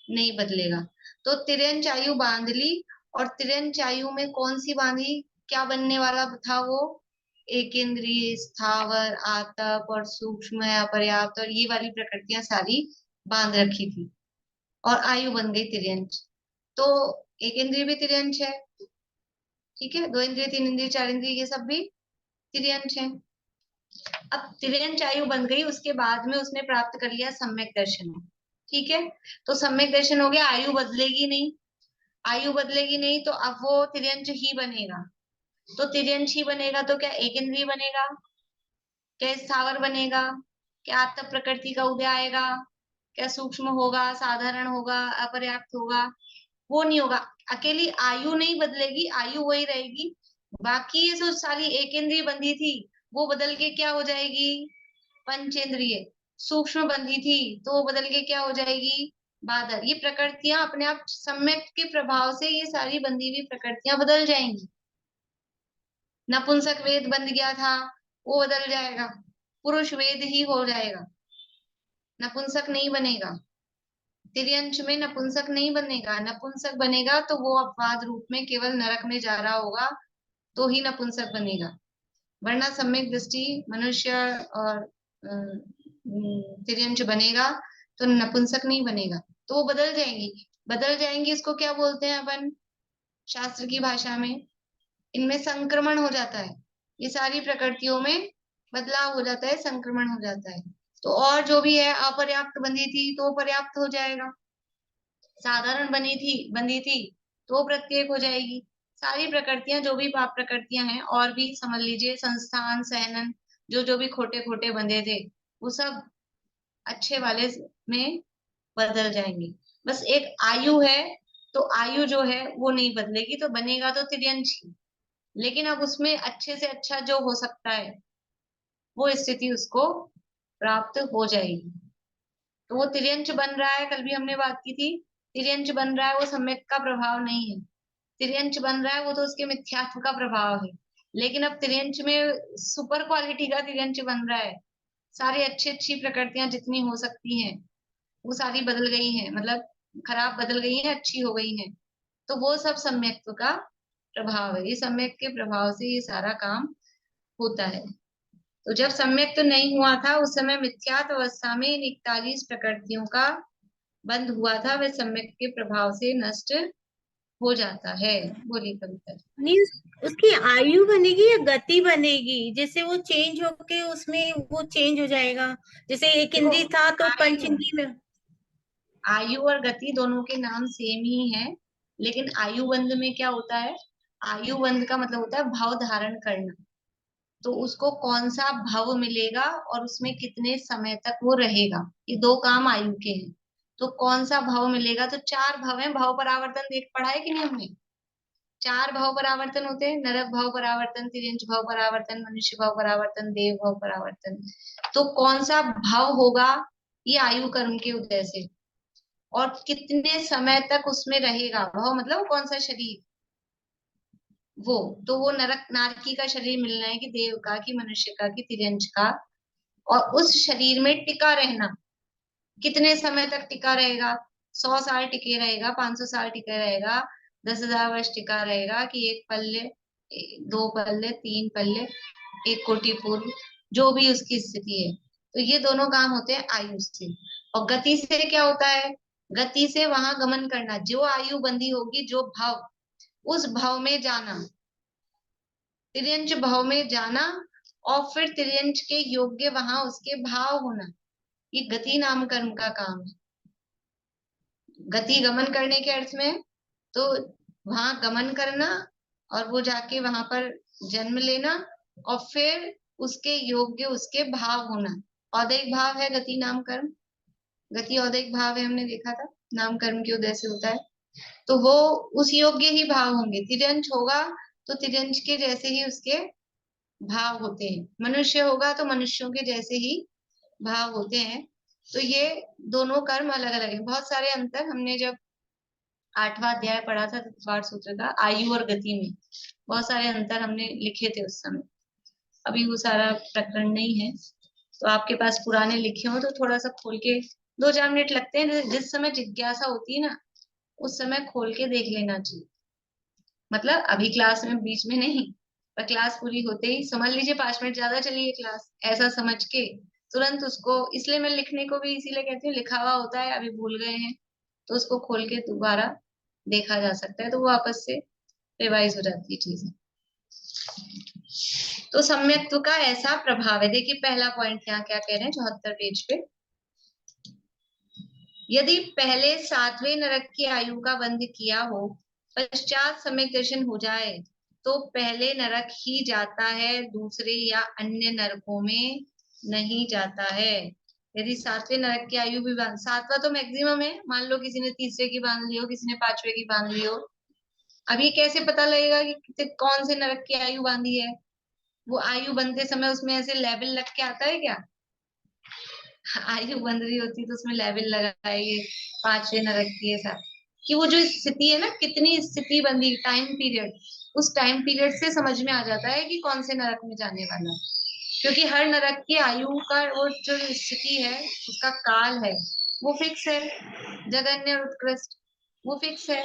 नहीं बदलेगा। तो तिर्यंच आयु बांध ली, और तिर्यंच आयु में कौन सी बांधी, क्या बनने वाला था वो, एक इंद्रिय स्थावर आतप और सूक्ष्म अपर्याप्त, और ये वाली प्रकृतियां सारी बांध रखी थी, और आयु बन गई तिर्यंच। तो एक इंद्रिय भी तिर्यंच है, ठीक है, 2 इंद्रिय 3 इंद्रिय 4 इंद्रिय ये सब भी तिर्यंच है। अब तिर्यंच आयु बन गई, उसके बाद में उसने प्राप्त कर लिया सम्यक दर्शन, ठीक है। तो सम्यक दर्शन हो गया, आयु बदलेगी नहीं, आयु बदलेगी नहीं, तो अब वो तिर्यंच ही बनेगा। तो तिर्यंच ही बनेगा तो क्या एक इंद्रिय बनेगा, क्या स्थावर बनेगा, क्या आत्म प्रकृति का उदय आएगा, क्या सूक्ष्म होगा, साधारण होगा, अपर्याप्त होगा, वो नहीं होगा। अकेली आयु नहीं बदलेगी, आयु वही रहेगी, बाकी ये जो सारी एक इंद्रिय बंधी थी वो बदल के क्या हो जाएगी, पंचेंद्रिय। सूक्ष्म बंधी थी तो वो बदल के क्या हो जाएगी, बादल। ये प्रकृतियां अपने आप सम्यक के प्रभाव से ये सारी बंधी हुई प्रकृतियां बदल जाएंगी। नपुंसक वेद बंध गया था, वो बदल जाएगा, पुरुष वेद ही हो जाएगा, नपुंसक नहीं बनेगा। तिर्यंच में नपुंसक नहीं बनेगा, नपुंसक बनेगा तो वो अपवाद रूप में केवल नरक में जा रहा होगा, तो ही नपुंसक बनेगा, वरना सम्यक दृष्टि मनुष्य और तिर्यंच बनेगा तो नपुंसक नहीं बनेगा। तो वो बदल जाएंगी, बदल जाएंगी, इसको क्या बोलते हैं अपन शास्त्र की भाषा में, इनमें संक्रमण हो जाता है, ये सारी प्रकृतियों में बदलाव हो जाता है, संक्रमण हो जाता है। तो और जो भी है अपर्याप्त बंधी थी तो पर्याप्त हो जाएगा, साधारण बंधी थी तो प्रत्येक हो जाएगी। सारी प्रकृतियां जो भी पाप प्रकृतियां हैं, और भी समझ लीजिए संस्थान सहनन, जो भी खोटे खोटे बंधे थे वो सब अच्छे वाले में बदल जाएंगे। बस एक आयु है, तो आयु जो है वो नहीं बदलेगी, तो बनेगा तो तिर्यंच ही, लेकिन अब उसमें अच्छे से अच्छा जो हो सकता है वो स्थिति उसको प्राप्त हो जाएगी। तो वो तिर्यंच बन रहा है, कल भी हमने बात की थी, तिर्यंच बन रहा है वो सम्यक का प्रभाव नहीं है, तिर्यंच बन रहा है वो तो उसके मिथ्यात्व का प्रभाव है। लेकिन अब तिर्यंच में सुपर क्वालिटी का तिर्यंच बन रहा है, सारी अच्छी प्रकृतियां जितनी हो सकती हैं वो सारी बदल गई हैं, मतलब खराब बदल गई हैं, अच्छी हो गई हैं, तो वो सब सम्यक्त्व का प्रभाव है। ये सम्यक के प्रभाव से ये सारा काम होता है। तो जब सम्यक तो नहीं हुआ था उस समय मिथ्यात्व अवस्था में इन 41 प्रकृतियों का बंद हुआ था, वह सम्यक के प्रभाव से नष्ट हो जाता है। बोलिए कविता। नहीं, उसकी आयु बनेगी या गति बनेगी, जैसे वो चेंज होके उसमें वो चेंज हो जाएगा, जैसे एक इंद्री था तो पंच इंद्री में। आयु और गति दोनों के नाम सेम ही है, लेकिन आयु बंध में क्या होता है, आयु बंध का मतलब होता है भाव धारण करना, तो उसको कौन सा भाव मिलेगा और उसमें कितने समय तक वो रहेगा, ये 2 काम आयु के हैं। तो कौन सा भाव मिलेगा, तो 4 भाव है, भाव परावर्तन देख पढ़ा है कि नहीं हमने, 4 भाव परावर्तन होते हैं, नरक भाव परावर्तन, तिर्यंच भाव परावर्तन, मनुष्य भाव परावर्तन, देव भाव परावर्तन। तो कौन सा भाव होगा, ये आयु कर्म के उदय से, और कितने समय तक उसमें रहेगा, भाव मतलब कौन सा शरीर, वो तो वो नरक नारकी का शरीर मिलना है, कि देव का, कि मनुष्य का, कि तिर्यंच का, और उस शरीर में टिका रहना, कितने समय तक टिका रहेगा, 100 साल टिके रहेगा, 500 साल टिके रहेगा, 10,000 वर्ष टिका रहेगा, कि एक पल्ले 2 पल्ले 3 पल्ले 1 कोटि पूर्व, जो भी उसकी स्थिति है। तो ये दोनों काम होते हैं आयु से। और गति से क्या होता है? गति से वहां गमन करना, जो आयु बंधी होगी, जो भाव, उस भाव में जाना, तिर्यंच भाव में जाना, और फिर तिर्यंच के योग्य वहां उसके भाव होना, ये गति नाम कर्म का काम है। गति गमन करने के अर्थ में, तो वहां गमन करना और वो जाके वहां पर जन्म लेना, और फिर उसके योग्य उसके भाव होना। औदैहिक भाव है गति नाम कर्म, गति औदैहिक भाव है, हमने देखा था, नाम कर्म के उदय से होता है। तो वो उस योग्य ही भाव होंगे। तिर्यंच होगा तो तिर्यंच के जैसे ही उसके भाव होते हैं। मनुष्य होगा तो मनुष्यों के जैसे ही भाव होते हैं। तो ये दोनों कर्म अलग अलग है। बहुत सारे अंतर हमने जब 8वां अध्याय पढ़ा था तत्वार सूत्र का, आयु और गति में बहुत सारे अंतर हमने लिखे थे उस समय। अभी वो सारा प्रकरण नहीं है, तो आपके पास पुराने लिखे हो तो थोड़ा सा खोल के 2-4 मिनट लगते हैं, जिस समय जिज्ञासा होती है ना, उस समय खोल के देख लेना चाहिए। मतलब अभी क्लास में बीच में नहीं, पर क्लास पूरी होते ही समझ लीजिए 5 मिनट ज्यादा चली है क्लास, ऐसा समझ के तुरंत उसको, इसलिए मैं लिखने को भी इसीलिए कहती हूँ, लिखा हुआ होता है, अभी भूल गए हैं तो उसको खोल के दोबारा देखा जा सकता है, तो वो आपस से रिवाइज हो जाती है चीजें। तो सम्यक्त्व का ऐसा प्रभाव है। देखिए पहला पॉइंट यहाँ क्या कह रहे हैं 74 पेज पे, यदि पहले 7वें नरक की आयु का बंध किया हो, पश्चात सम्यक दर्शन हो जाए, तो पहले नरक ही जाता है, दूसरे या अन्य नरकों में नहीं जाता है। यदि 7वें नरक की आयु भी 7वां तो मैक्सिमम है, मान लो किसी ने 3रे की बांध ली हो, किसी ने 5वें की बांध ली हो। अब ये कैसे पता लगेगा कि कौन से नरक की आयु बांधी है? वो आयु बनते समय उसमें ऐसे लेवल लग के आता है क्या? आयु बन रही होती तो उसमें लेवल लगाएंगे 5वें नरक की, ऐसा कि वो जो स्थिति है ना, कितनी स्थिति बंदी, टाइम पीरियड, उस टाइम पीरियड से समझ में आ जाता है कि कौन से नरक में जाने वाला। क्योंकि हर नरक की आयु का वो जो स्थिति है, उसका काल है, वो फिक्स है। जगन्य और उत्कृष्ट वो फिक्स है।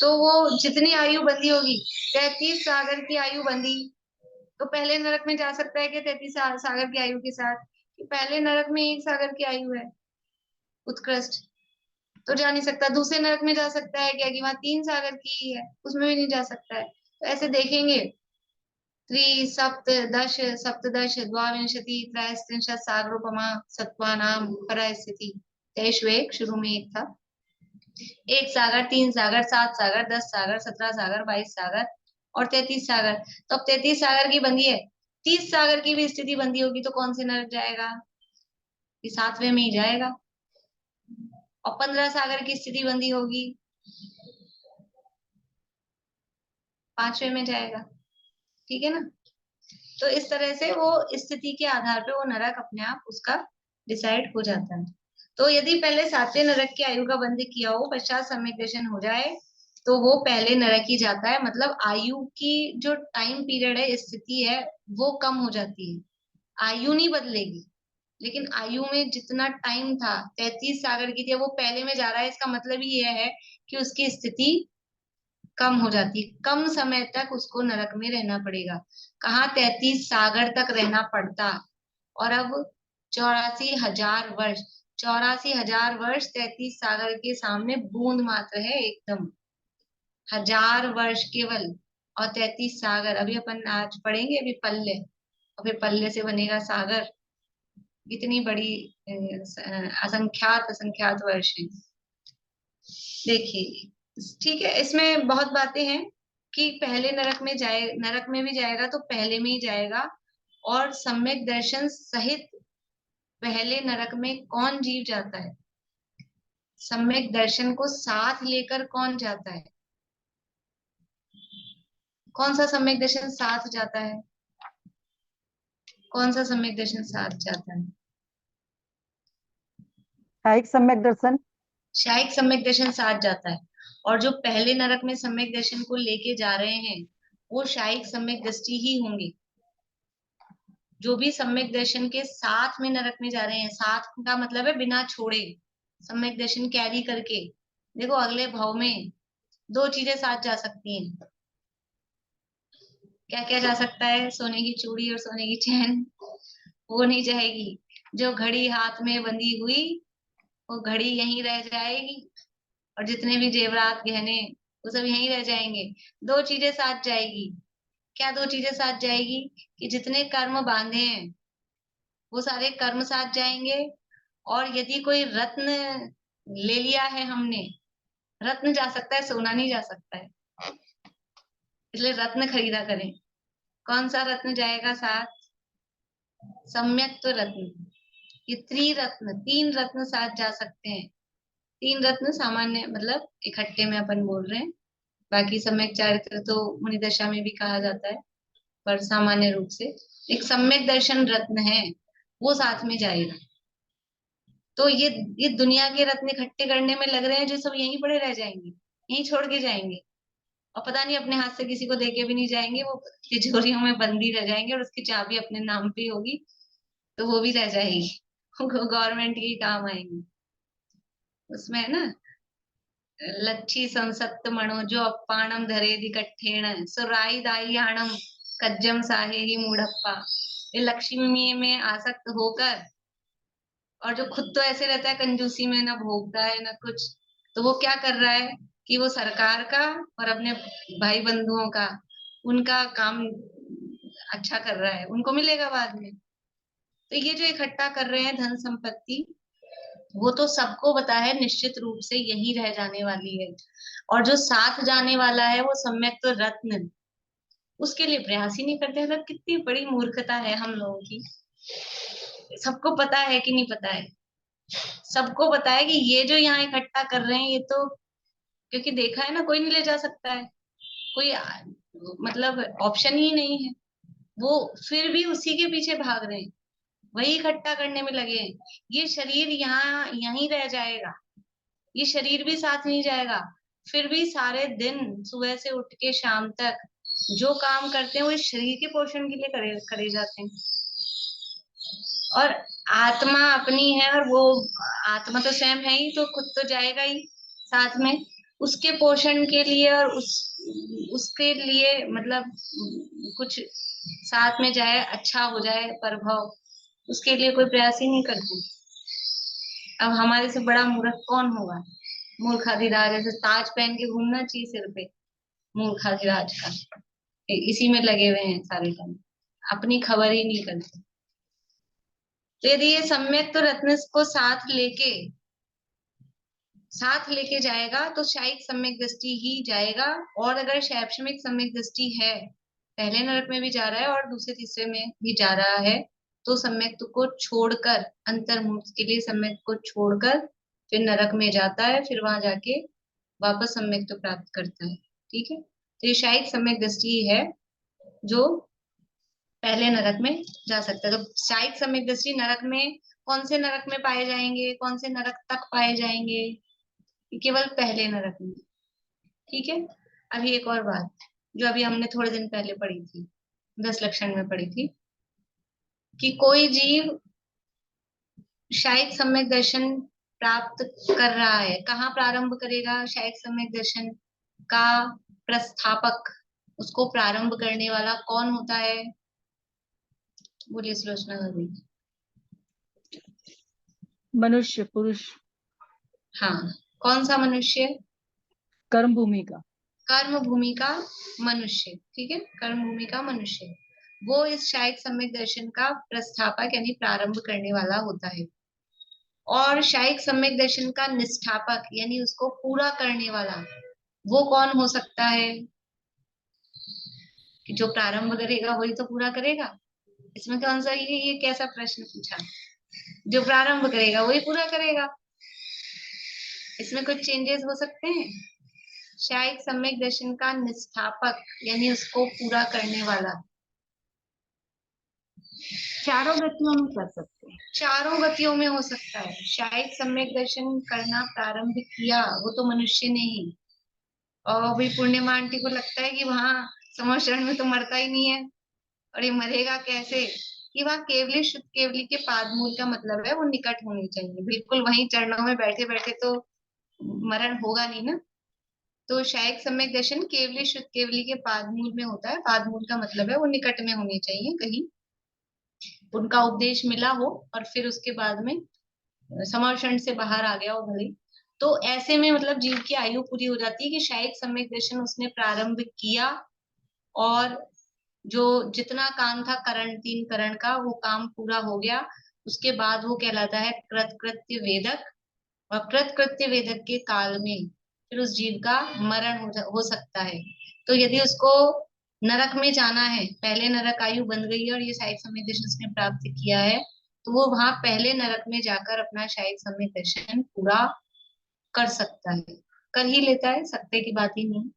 तो वो जितनी आयु बंदी होगी, 33 सागर की आयु बंदी, तो पहले नरक में जा सकता है कि 33 सागर की आयु के साथ? कि पहले नरक में 1 सागर की आयु है उत्कृष्ट, तो जा नहीं सकता। दूसरे नरक में जा सकता है क्या कि वहां 3 सागर की ही है, उसमें भी नहीं जा सकता है। तो ऐसे देखेंगे, 3 सप्तदश सप्तदश द्वाविंशति त्रयस्त्रिंशत् सागरोपमा सत्वानाम परास्थिति, 23 शुरू में 1 था, 1 सागर 3 सागर 7 सागर 10 सागर 17 सागर 22 सागर और 33 सागर। तो अब 33 सागर की बंदी है, 30 सागर की भी स्थिति बंदी होगी तो कौन से नरक जाएगा? ये 7वें में ही जाएगा। और 15 सागर की स्थिति बंदी होगी, 5वें में जाएगा। ठीक है ना? तो इस तरह से वो स्थिति के आधार पे वो नरक अपने आप उसका डिसाइड हो जाता है। तो यदि पहले 7वें नरक की आयु का बंध किया हो, पश्चात सम्यक दर्शन हो जाए, तो वो पहले नरक ही जाता है। मतलब आयु की जो टाइम पीरियड है, स्थिति है, वो कम हो जाती है। आयु नहीं बदलेगी, लेकिन आयु में जितना टाइम था, 33 सागर की थी, वो पहले में जा रहा है। इसका मतलब ही यह है कि उसकी स्थिति कम हो जाती, कम समय तक उसको नरक में रहना पड़ेगा। कहाँ 33 सागर तक रहना पड़ता, और अब 84,000 वर्ष, 84,000 वर्ष 33 सागर के सामने बूंद मात्र है एकदम। 1000 वर्ष केवल, और 33 सागर। अभी अपन आज पढ़ेंगे अभी पल्ले, और फिर पल्ले से बनेगा सागर। इतनी बड़ी असंख्यात असंख्यात वर्ष है। देखिए ठीक है, इसमें बहुत बातें हैं कि पहले नरक में जाए, नरक में भी जाएगा तो पहले में ही जाएगा। और सम्यक दर्शन सहित पहले नरक में कौन जीव जाता है? सम्यक दर्शन को साथ लेकर कौन जाता है? कौन सा सम्यक दर्शन साथ जाता है? कौन सा सम्यक दर्शन साथ जाता है? शायिक सम्यक दर्शन। शायिक सम्यक दर्शन साथ जाता है। और जो पहले नरक में सम्यक दर्शन को लेके जा रहे हैं, वो शायिक सम्यक दृष्टि ही होंगे। जो भी सम्यक दर्शन के साथ में नरक में जा रहे हैं, साथ का मतलब है बिना छोड़े, सम्यक दर्शन कैरी करके। देखो अगले भाव में 2 चीजें साथ जा सकती हैं, क्या क्या जा सकता है? सोने की चूड़ी और सोने की चैन वो नहीं जाएगी। जो घड़ी हाथ में बंधी हुई वो घड़ी यहीं रह जाएगी, और जितने भी जेवरात गहने वो सब यहीं रह जाएंगे। दो चीजें साथ जाएगी। क्या दो चीजें साथ जाएगी? कि जितने कर्म बांधे हैं वो सारे कर्म साथ जाएंगे, और यदि कोई रत्न ले लिया है हमने, रत्न जा सकता है, सोना नहीं जा सकता है, इसलिए रत्न खरीदा करें। कौन सा रत्न जाएगा साथ? सम्यक तो रत्न। ये त्रिरत्न, तीन रत्न साथ जा सकते हैं। तीन रत्न सामान्य मतलब इकट्ठे में अपन बोल रहे हैं, बाकी सम्यक चारित्र तो मुनि दशा में भी कहा जाता है, पर सामान्य रूप से एक सम्यक दर्शन रत्न है, वो साथ में जाएगा। तो ये दुनिया के रत्न इकट्ठे करने में लग रहे हैं, जो सब यहीं पड़े रह जाएंगे, यहीं छोड़ के जाएंगे, और पता नहीं अपने हाथ से किसी को देके भी नहीं जाएंगे, वो तिजोरियों में बंदी रह जाएंगे, और उसकी चाबी अपने नाम पे होगी तो वो भी रह जाएगी, गवर्नमेंट के काम आएंगी। उसमें है ना, लच्छी संसप्त मणो जो अप्पाणम धरेदि कट्ठेण सुराई दाह्याणम कज्जम साहे ही मूढ़प्पा। ये लक्ष्मी में आसक्त होकर, और जो खुद तो ऐसे रहता है कंजूसी में, ना भोगता है ना कुछ, तो वो क्या कर रहा है कि वो सरकार का और अपने भाई बंधुओं का, उनका काम अच्छा कर रहा है, उनको मिलेगा बाद में। तो ये जो इकट्ठा कर रहे हैं धन संपत्ति, वो तो सबको पता है निश्चित रूप से यही रह जाने वाली है, और जो साथ जाने वाला है वो सम्यक तो रत्न, उसके लिए प्रयास ही नहीं करते। मतलब कितनी बड़ी मूर्खता है हम लोगों की। सबको पता है कि नहीं पता है? सबको पता है कि ये जो यहाँ इकट्ठा कर रहे हैं, ये तो क्योंकि देखा है ना, कोई नहीं ले जा सकता है, कोई मतलब ऑप्शन ही नहीं है, वो फिर भी उसी के पीछे भाग रहे हैं, वही इकट्ठा करने में लगे हैं। ये शरीर यहाँ यहीं रह जाएगा, ये शरीर भी साथ नहीं जाएगा। फिर भी सारे दिन सुबह से उठ के शाम तक जो काम करते हैं वो इस शरीर के पोषण के लिए करे जाते हैं, और आत्मा अपनी है, और वो आत्मा तो स्वयं है ही, तो खुद तो जाएगा ही साथ में, उसके पोषण के लिए, और उसके लिए मतलब कुछ साथ में जाए, अच्छा हो जाए प्रभाव, उसके लिए कोई प्रयास ही नहीं करते। अब हमारे से बड़ा मूर्ख कौन होगा? मूर्खाधिराज, ऐसे ताज पहन के घूमना चाहिए सिर पे, मूर्खाधिराज का, इसी में लगे हुए हैं सारे काम, अपनी खबर ही नहीं करते। तो यदि ये सम्यक तो रत्न को साथ लेके जाएगा तो शायद सम्यक दृष्टि ही जाएगा, और अगर शैक्षणिक सम्यक दृष्टि है, पहले नरक में भी जा रहा है और दूसरे तीसरे में भी जा रहा है, तो सम्यक को छोड़कर, अंतर्मुख के लिए सम्यक को छोड़कर फिर नरक में जाता है, फिर वहां जाके वापस सम्यक प्राप्त करता है। ठीक है, तो ये शायद सम्यक दृष्टि है जो पहले नरक में जा सकता है। तो शायद सम्यक दृष्टि नरक में, कौन से नरक में पाए जाएंगे, कौन से नरक तक पाए जाएंगे? केवल पहले नरक में। ठीक है, अभी एक और बात जो अभी हमने थोड़े दिन पहले पढ़ी थी, 10 लक्षण में पढ़ी थी, कि कोई जीव शायद सम्यक दर्शन प्राप्त कर रहा है, कहाँ प्रारंभ करेगा? शायद सम्यक दर्शन का प्रस्थापक, उसको प्रारंभ करने वाला कौन होता है? बोलिए सुलोचना भाभी। मनुष्य, पुरुष। हाँ, कौन सा मनुष्य? कर्म भूमि का। कर्म भूमि का मनुष्य। ठीक है, कर्म भूमि का मनुष्य, वो इस शायद सम्यक दर्शन का प्रस्थापक यानी प्रारंभ करने वाला होता है। और शायद सम्यक दर्शन का निष्ठापक यानी उसको पूरा करने वाला, वो कौन हो सकता है? कि जो प्रारंभ करेगा वही तो पूरा करेगा। इसमें कौन सा ये कैसा प्रश्न पूछा? जो प्रारंभ करेगा वही पूरा करेगा, इसमें कुछ चेंजेस हो सकते हैं? शायद सम्यक दर्शन का निष्ठापक यानी उसको पूरा करने वाला, चारों गतियों में कर सकते हैं, चारों गतियों में हो सकता है। शायद सम्यक दर्शन करना प्रारंभ किया वो तो मनुष्य ने ही, और अभी पूर्णिमा आंटी को लगता है कि वहां समोचरण में तो मरता ही नहीं है, और ये मरेगा कैसे? कि वहां केवली शुद्ध केवली के पादमूल का मतलब है वो निकट होनी चाहिए, बिल्कुल वहीं चरणों में बैठे बैठे तो मरण होगा नहीं ना। तो शायक सम्यक दर्शन केवली शुद्ध केवली के पादमूल में होता है। पादमूल का मतलब है वो निकट में होने चाहिए, कहीं उनका उपदेश मिला हो और फिर उसके बाद में समर्षण से बाहर आ गया हो भले, तो ऐसे में मतलब जीव की आयु पूरी हो जाती है कि शायक सम्यक दर्शन उसने प्रारंभ किया और जो जितना काम था करण, 3 करण का, वो काम पूरा हो गया। उसके बाद वो कहलाता है कृतकृत्य वेदक, और कृतकृत्य वेदक के काल में फिर उस जीव का मरण हो सकता है। तो यदि उसको नरक में जाना है, पहले नरक आयु बन गई है और ये शायक सम्यक दर्शन उसने प्राप्त किया है, तो वो वहां पहले नरक में जाकर अपना शायक सम्यक दर्शन पूरा कर सकता है, कर ही लेता है, सकते की बात ही नहीं,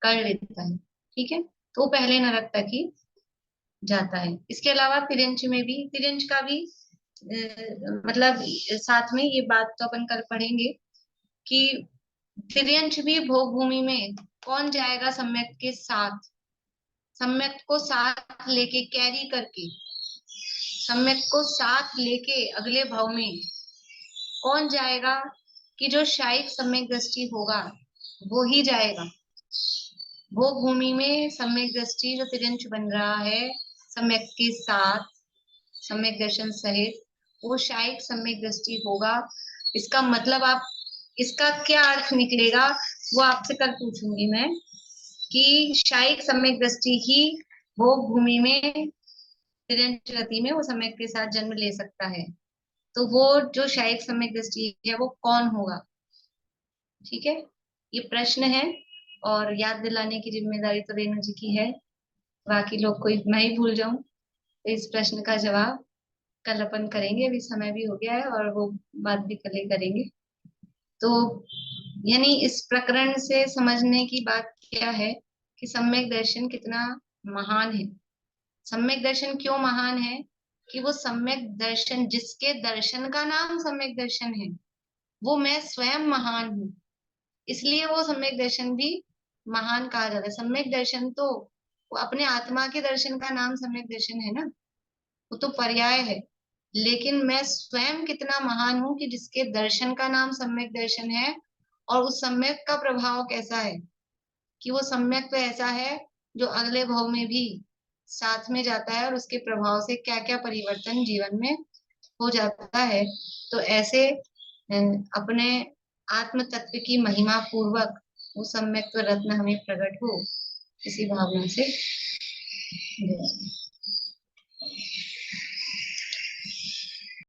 कर लेता है। ठीक है, तो वो पहले नरक तक ही जाता है। इसके अलावा तिर्यंच में भी, तिर्यंच का भी मतलब साथ में ये बात तो अपन कल पढ़ेंगे कि तिर्यंच भी भोग भूमि में कौन जाएगा सम्यक के साथ, सम्यक को साथ लेके कैरी करके, सम्यक को साथ लेके अगले भाव में कौन जाएगा, कि जो शायक सम्यक दृष्टि होगा वो ही जाएगा। भोग भूमि में सम्यक दृष्टि जो तिर्यंच बन रहा है सम्यक के साथ, सम्यक दर्शन सहित, वो शायक सम्यक दृष्टि होगा। इसका मतलब आप, इसका क्या अर्थ निकलेगा वो आपसे कल पूछूंगी मैं, कि शायक सम्यक दृष्टि ही भोग भूमि में तिर्यंच गति में वो सम्यक के साथ जन्म ले सकता है। तो वो जो शायक सम्यक दृष्टि है वो कौन होगा? ठीक है, ये प्रश्न है और याद दिलाने की जिम्मेदारी तो रेणु जी की है, बाकी लोग कोई मैं ही भूल जाऊं। तो इस प्रश्न का जवाब कल अपन करेंगे, अभी समय भी हो गया है और वो बात भी कल ही करेंगे। तो यानी इस प्रकरण से समझने की बात क्या है कि सम्यक दर्शन कितना महान है। सम्यक दर्शन क्यों महान है? कि वो सम्यक दर्शन, जिसके दर्शन का नाम सम्यक दर्शन है, वो मैं स्वयं महान हूँ, इसलिए वो सम्यक दर्शन भी महान कहा जाता है। सम्यक दर्शन तो वो अपने आत्मा के दर्शन का नाम सम्यक दर्शन है ना, वो तो पर्याय है, लेकिन मैं स्वयं कितना महान हूं कि जिसके दर्शन का नाम सम्यक दर्शन है। और उस सम्यक का प्रभाव कैसा है, कि वो सम्यक तो ऐसा है जो अगले भाव में भी साथ में जाता है और उसके प्रभाव से क्या क्या परिवर्तन जीवन में हो जाता है। तो ऐसे अपने आत्म तत्व की महिमा पूर्वक वो सम्यक रत्न हमें प्रकट हो, इसी भावना से।